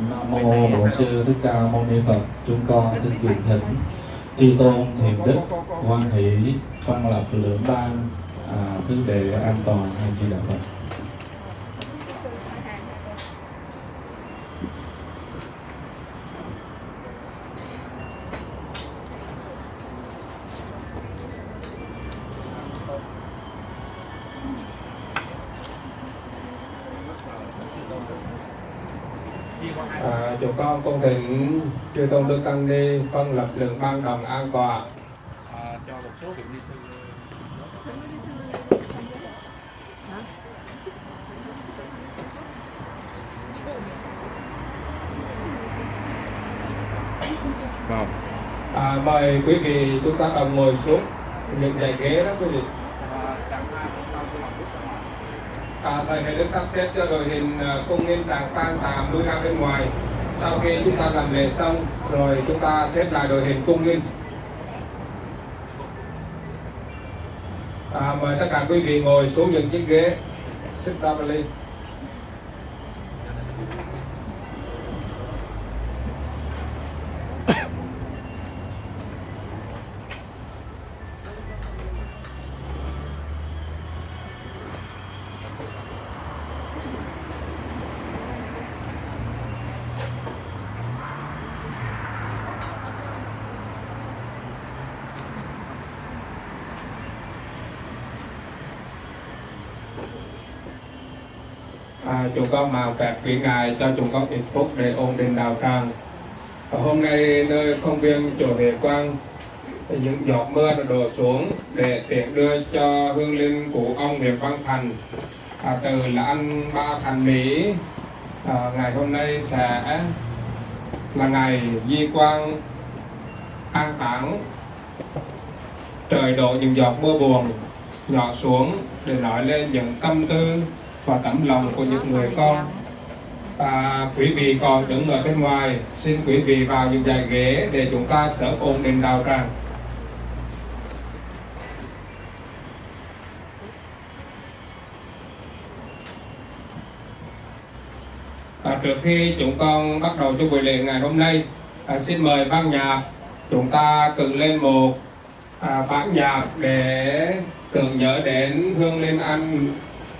Nam mô Bổn Sư Thích Ca Mâu Ni Phật. Chúng con xin truyền thỉnh chư tôn thiền đức hoan hỷ phân lập lượng ban thứ đệ an toàn. A Di Đà Phật. Chúng con cung thỉnh chư tôn đức tăng ni phân lập lượng ban đồng an tọa. Cho một số vị ni sư. Mời quý vị chúng ta đồng ngồi xuống những dãy ghế đó quý vị. Thầy hãy được sắp xếp cho đội hình cung nghinh đàng phan tạm lui ra bên ngoài. Sau khi chúng ta làm lễ xong rồi chúng ta xếp lại đội hình cung nghinh. Mời tất cả quý vị ngồi xuống những chiếc ghế. Sit down please. Chúng con mạo phép quý ngài cho chúng con ít phút để ổn định đạo tràng. Hôm nay nơi công viên chùa Huệ Quang, những giọt mưa đã đổ xuống để tiện đưa cho hương linh của ông Nguyễn Văn Thành từ là anh Ba Thành Mỹ. Ngày hôm nay sẽ là ngày di quan an táng. Trời đổ những giọt mưa buồn nhỏ xuống để nói lên những tâm tư và tấm lòng của những người con. Quý vị còn đứng ở bên ngoài, xin quý vị vào những dãy ghế để chúng ta sớm ổn định đạo tràng. Trước khi chúng con bắt đầu cho buổi lễ ngày hôm nay, xin mời ban nhạc chúng ta cử lên một bản nhạc để tưởng nhớ đến hương linh anh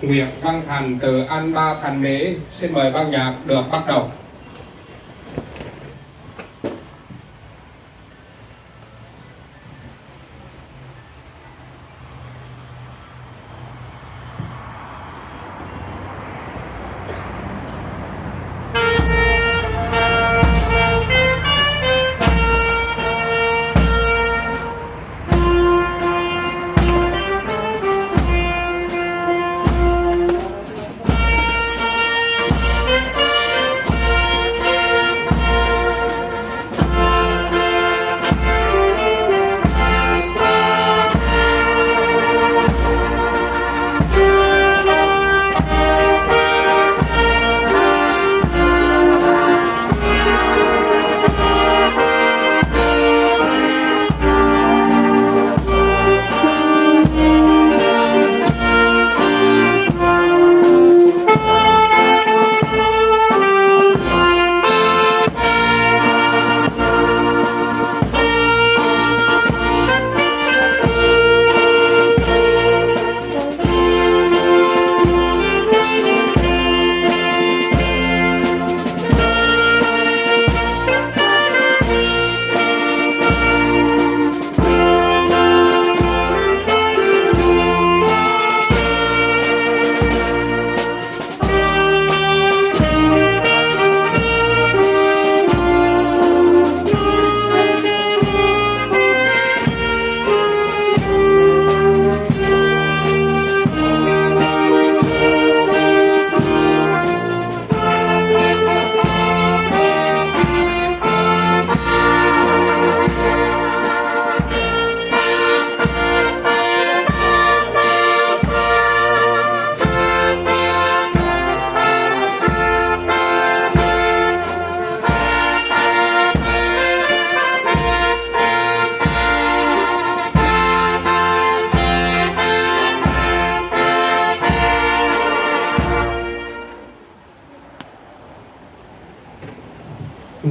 Nguyễn Văn Thành từ anh Ba Thành Mỹ. Xin mời ban nhạc được bắt đầu.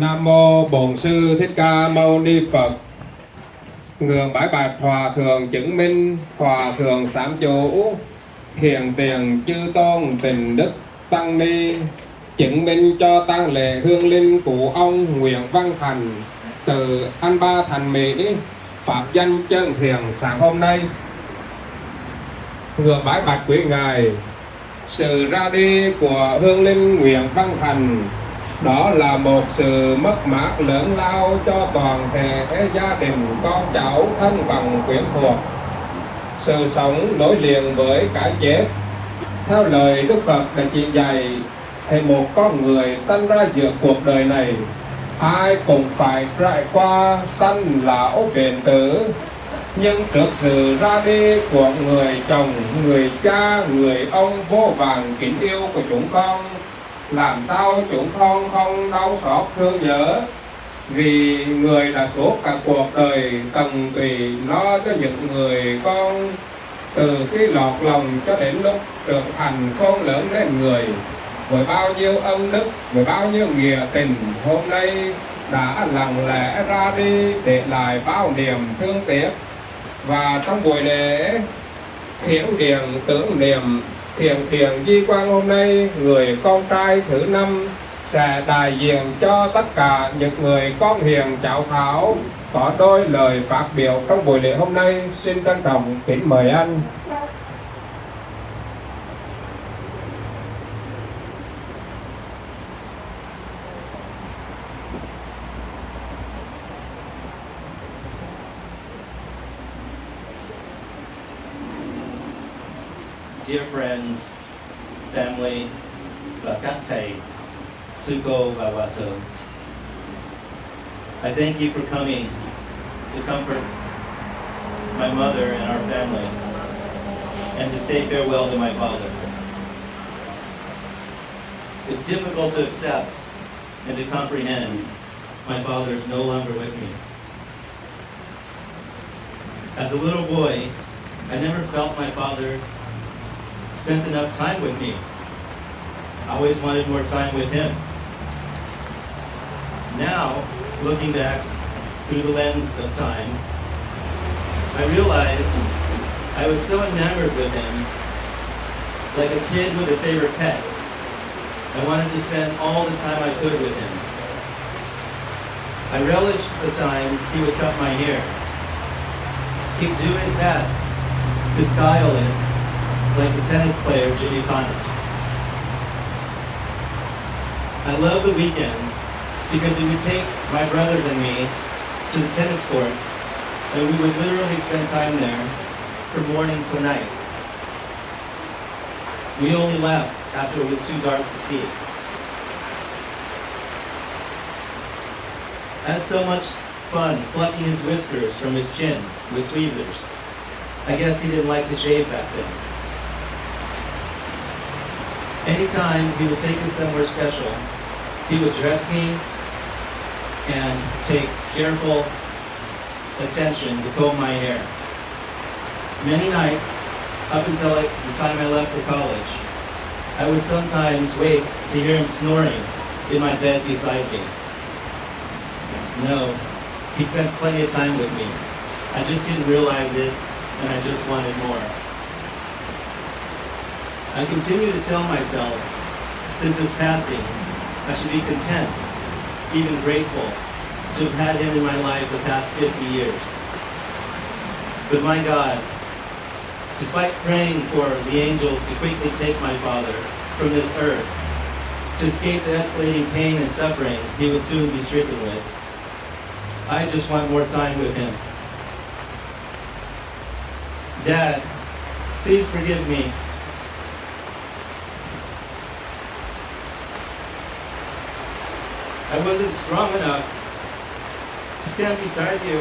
Nam mô Bổn Sư Thích Ca Mâu Ni Phật. Ngưỡng bái bạch Hòa Thượng chứng minh, Hòa Thượng sám chủ, hiện tiền chư tôn tình đức tăng ni, chứng minh cho tang lễ hương linh của ông Nguyễn Văn Thành từ An Ba Thành Mỹ, pháp danh chân thiền sáng hôm nay. Ngưỡng bái bạch quý ngài, sự ra đi của hương linh Nguyễn Văn Thành đó là một sự mất mát lớn lao cho toàn thể gia đình, con cháu, thân bằng quyến thuộc. Sự sống nối liền với cái chết. Theo lời Đức Phật đã chỉ dạy, hay một con người sanh ra giữa cuộc đời này, ai cũng phải trải qua sanh lão bệnh tử. Nhưng trước sự ra đi của người chồng, người cha, người ông vô vàn kính yêu của chúng con, làm sao chúng con không đau xót thương nhớ, vì người đã suốt cả cuộc đời tận tụy lo cho những người con, từ khi lọt lòng cho đến lúc trưởng thành khôn lớn lên người, với bao nhiêu ân đức, với bao nhiêu nghĩa tình, hôm nay đã lặng lẽ ra đi để lại bao niềm thương tiếc. Và trong buổi lễ khiển điền tưởng niệm, khiển điền di quan hôm nay, người con trai thứ 5 sẽ đại diện cho tất cả những người con hiền cháu thảo có đôi lời phát biểu trong buổi lễ hôm nay. Xin trân trọng kính mời anh. Dear friends, family, và các thầy, sư cô và hòa thượng, I thank you for coming to comfort my mother and our family and to say farewell to my father. It's difficult to accept and to comprehend my father is no longer with me. As a little boy, I never felt my father spent enough time with me. I always wanted more time with him. Now, looking back through the lens of time, I realize I was so enamored with him, like a kid with a favorite pet. I wanted to spend all the time I could with him. I relished the times he would cut my hair. He'd do his best to style it like the tennis player Jimmy Connors. I love the weekends because he would take my brothers and me to the tennis courts, and we would literally spend time there from morning to night. We only left after it was too dark to see. I had so much fun plucking his whiskers from his chin with tweezers. I guess he didn't like to shave back then. Anytime he would take us somewhere special, he would dress me and take careful attention to comb my hair. Many nights, up until the time I left for college, I would sometimes wait to hear him snoring in my bed beside me. No, he spent plenty of time with me. I just didn't realize it, and I just wanted more. I continue to tell myself, since his passing, I should be content, even grateful, to have had him in my life the past 50 years. But my God, despite praying for the angels to quickly take my father from this earth, to escape the escalating pain and suffering he would soon be stricken with, I just want more time with him. Dad, please forgive me. I wasn't strong enough to stand beside you,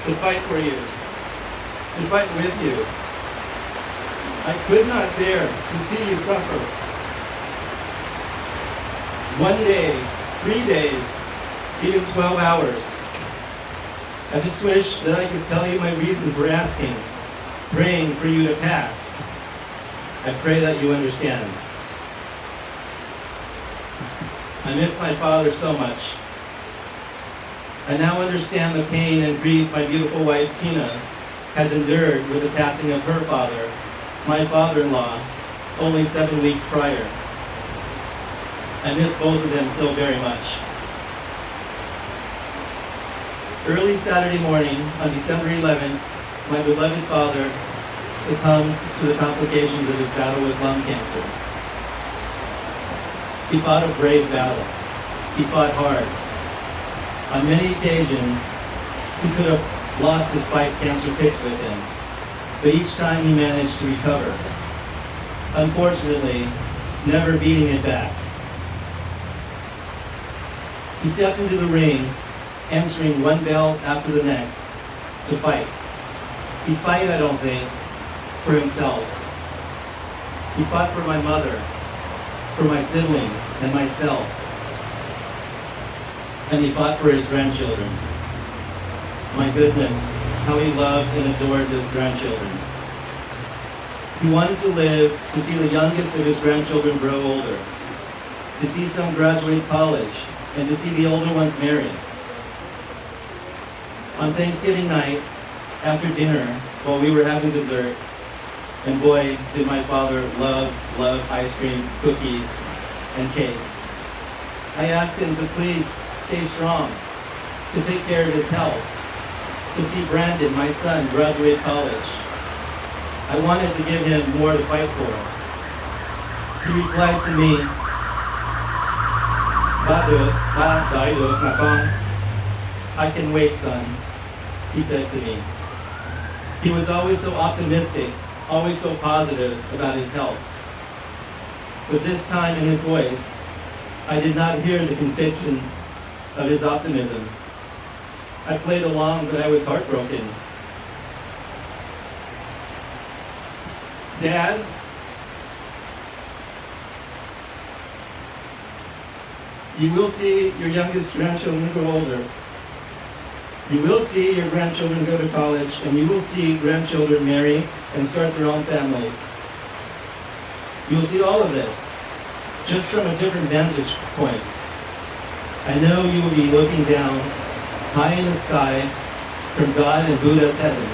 to fight for you, to fight with you. I could not bear to see you suffer. 1 day, 3 days, even 12 hours. I just wish that I could tell you my reason for asking, praying for you to pass. I pray that you understand. I miss my father so much. I now understand the pain and grief my beautiful wife Tina has endured with the passing of her father, my father-in-law, only 7 weeks prior. I miss both of them so very much. Early Saturday morning on December 11th, my beloved father succumbed to the complications of his battle with lung cancer. He fought a brave battle. He fought hard. On many occasions, he could have lost this fight cancer picked with him, but each time he managed to recover. Unfortunately, never beating it back. He stepped into the ring, answering one bell after the next, to fight. He'd fight, I don't think, for himself. He fought for my mother, for my siblings, and myself. And he fought for his grandchildren. My goodness, how he loved and adored his grandchildren. He wanted to live to see the youngest of his grandchildren grow older, to see some graduate college, and to see the older ones marry. On Thanksgiving night, after dinner, while we were having dessert, and boy, did my father love ice cream, cookies, and cake. I asked him to please stay strong, to take care of his health, to see Brandon, my son, graduate college. I wanted to give him more to fight for. He replied to me, I can wait, son, he said to me. He was always so optimistic, always so positive about his health. But this time in his voice, I did not hear the conviction of his optimism. I played along, but I was heartbroken. Dad, you will see your youngest grandchildren grow older. You will see your grandchildren go to college, and you will see grandchildren marry and start their own families. You will see all of this, just from a different vantage point. I know you will be looking down, high in the sky, from God and Buddha's heaven.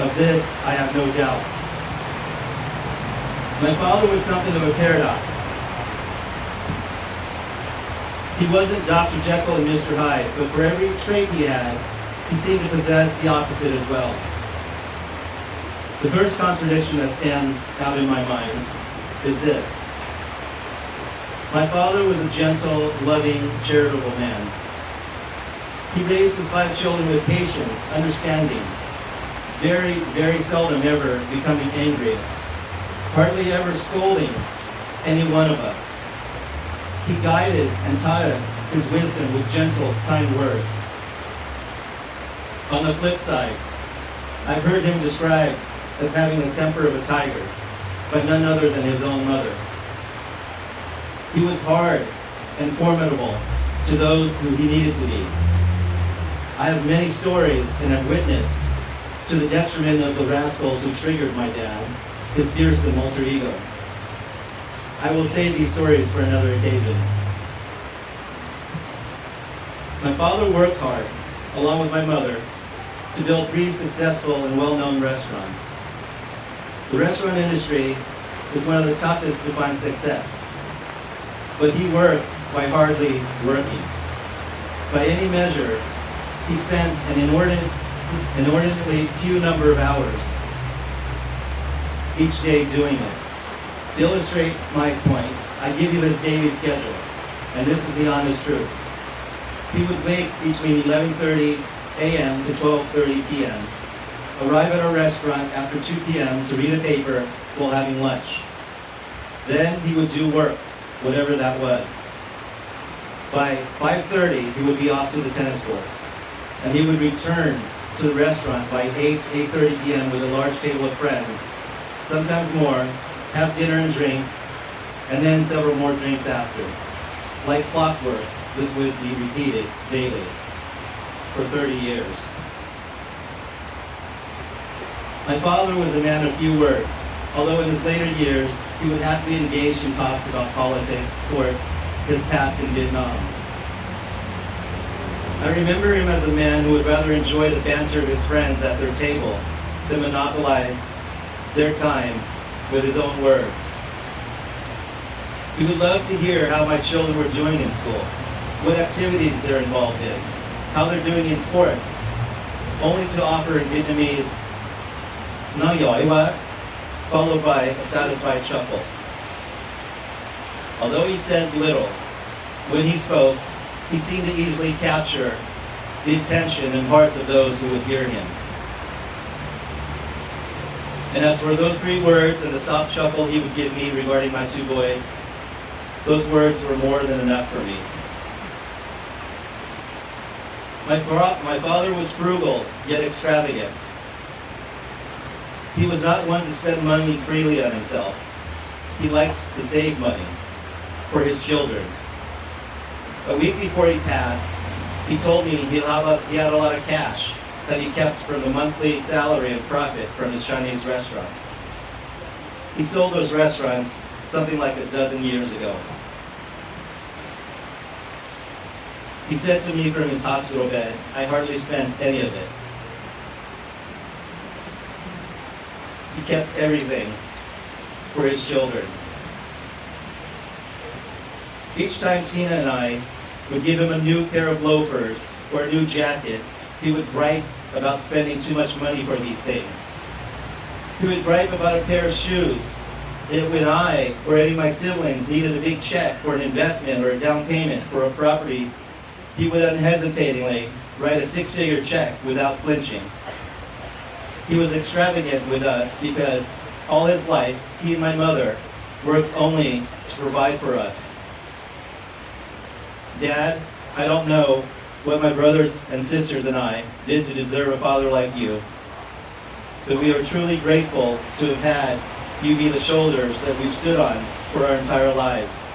Of this, I have no doubt. My father was something of a paradox. He wasn't Dr. Jekyll and Mr. Hyde, but for every trait he had, he seemed to possess the opposite as well. The first contradiction that stands out in my mind is this. My father was a gentle, loving, charitable man. He raised his 5 children with patience, understanding, very, very seldom ever becoming angry, hardly ever scolding any one of us. He guided and taught us his wisdom with gentle, kind words. On the flip side, I've heard him described as having the temper of a tiger, but none other than his own mother. He was hard and formidable to those who he needed to be. I have many stories and have witnessed to the detriment of the rascals who triggered my dad, his fearsome alter ego. I will save these stories for another occasion. My father worked hard, along with my mother, to build 3 successful and well-known restaurants. The restaurant industry is one of the toughest to find success, but he worked by hardly working. By any measure, he spent an inordinately few number of hours each day doing it. To illustrate my point, I give you his daily schedule, and this is the honest truth. He would wake between 11:30 a.m. to 12:30 p.m., arrive at our restaurant after 2 p.m. to read a paper while having lunch. Then he would do work, whatever that was. By 5:30, he would be off to the tennis courts, and he would return to the restaurant by 8:30 p.m. with a large table of friends, sometimes more, have dinner and drinks, and then several more drinks after. Like clockwork, this would be repeated daily for 30 years. My father was a man of few words, although in his later years, he would happily engage in talks about politics, sports, his past in Vietnam. I remember him as a man who would rather enjoy the banter of his friends at their table than monopolize their time with his own words. He would love to hear how my children were doing in school, what activities they're involved in, how they're doing in sports, only to offer in Vietnamese, "Nói giỏi quá," followed by a satisfied chuckle. Although he said little, when he spoke, he seemed to easily capture the attention and hearts of those who would hear him. And as for those 3 words and the soft chuckle he would give me regarding my 2 boys, those words were more than enough for me. My father was frugal, yet extravagant. He was not one to spend money freely on himself. He liked to save money for his children. A week before he passed, he told me he had a lot of cash that he kept from the monthly salary and profit from his Chinese restaurants. He sold those restaurants something like a dozen years ago. He said to me from his hospital bed, "I hardly spent any of it." He kept everything for his children. Each time Tina and I would give him a new pair of loafers or a new jacket, he would gripe about spending too much money for these things. He would gripe about a pair of shoes. When I or any of my siblings needed a big check for an investment or a down payment for a property, he would unhesitatingly write a 6-figure check without flinching. He was extravagant with us because all his life, he and my mother worked only to provide for us. Dad, I don't know what my brothers and sisters and I did to deserve a father like you, but we are truly grateful to have had you be the shoulders that we've stood on for our entire lives.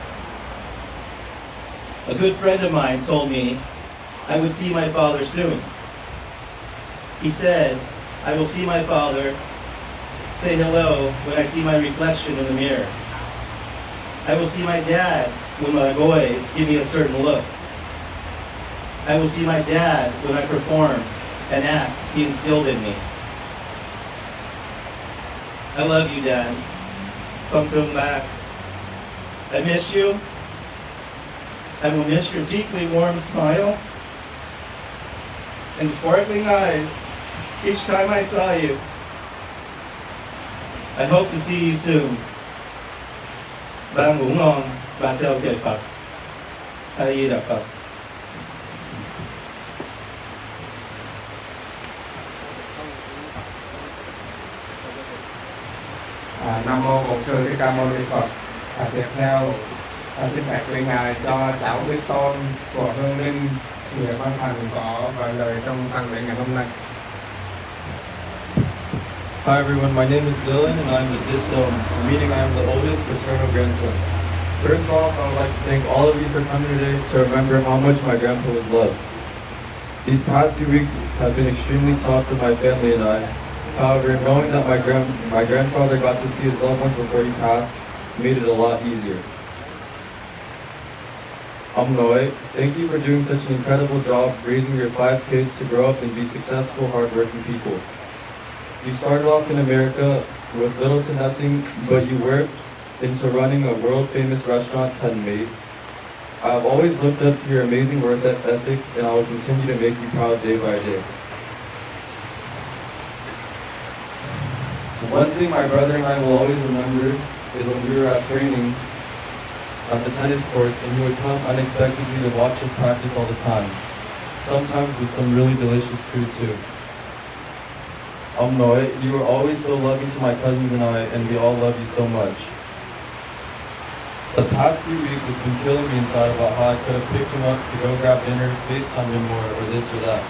A good friend of mine told me I would see my father soon. He said, "I will see my father, say hello when I see my reflection in the mirror. I will see my dad when my boys give me a certain look. I will see my dad when I perform an act he instilled in me." I love you, Dad. Come to him back. I miss you. I will miss your deeply warm smile and sparkling eyes each time I saw you. I hope to see you soon. Ba ngủ ngon, ba theo kệ Phật. A Di Đà Phật. Nam mô Bổn Sư Thích Ca Mâu Ni Phật. Tiếp theo xin phép quý ngài cho cháu Đức Tôn của Hương Linh Nguyễn Văn Thành có vài lời trong tăng lễ ngày hôm nay. Hi everyone, my name is Dylan and I'm the Ditthom, meaning I am the oldest paternal grandson. First off, I would like to thank all of you for coming today to remember how much my grandpa was loved. These past few weeks have been extremely tough for my family and I. However, knowing that my grandfather got to see his loved ones before he passed made it a lot easier. Noi, thank you for doing such an incredible job raising your 5 kids to grow up and be successful, hardworking people. You started off in America with little to nothing, but you worked into running a world-famous restaurant, Tang. I have always looked up to your amazing work ethic, and I will continue to make you proud day by day. One thing my brother and I will always remember is when we were at training at the tennis courts, and he would come unexpectedly to watch us practice all the time, sometimes with some really delicious food too. Noi, you are always so loving to my cousins and I, and we all love you so much. The past few weeks, it's been killing me inside about how I could have picked him up to go grab dinner, FaceTime him more, or this or that.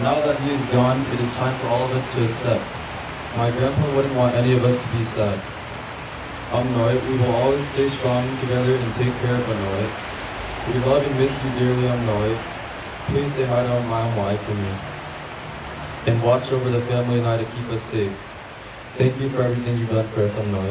Now that he is gone, it is time for all of us to accept. My grandpa wouldn't want any of us to be sad. Noi, we will always stay strong together and take care of Noi. We love and miss you dearly, Noi. Please say hi to my wife for me. And watch over the family and I to keep us safe. Thank you for everything you've done for us, Noi.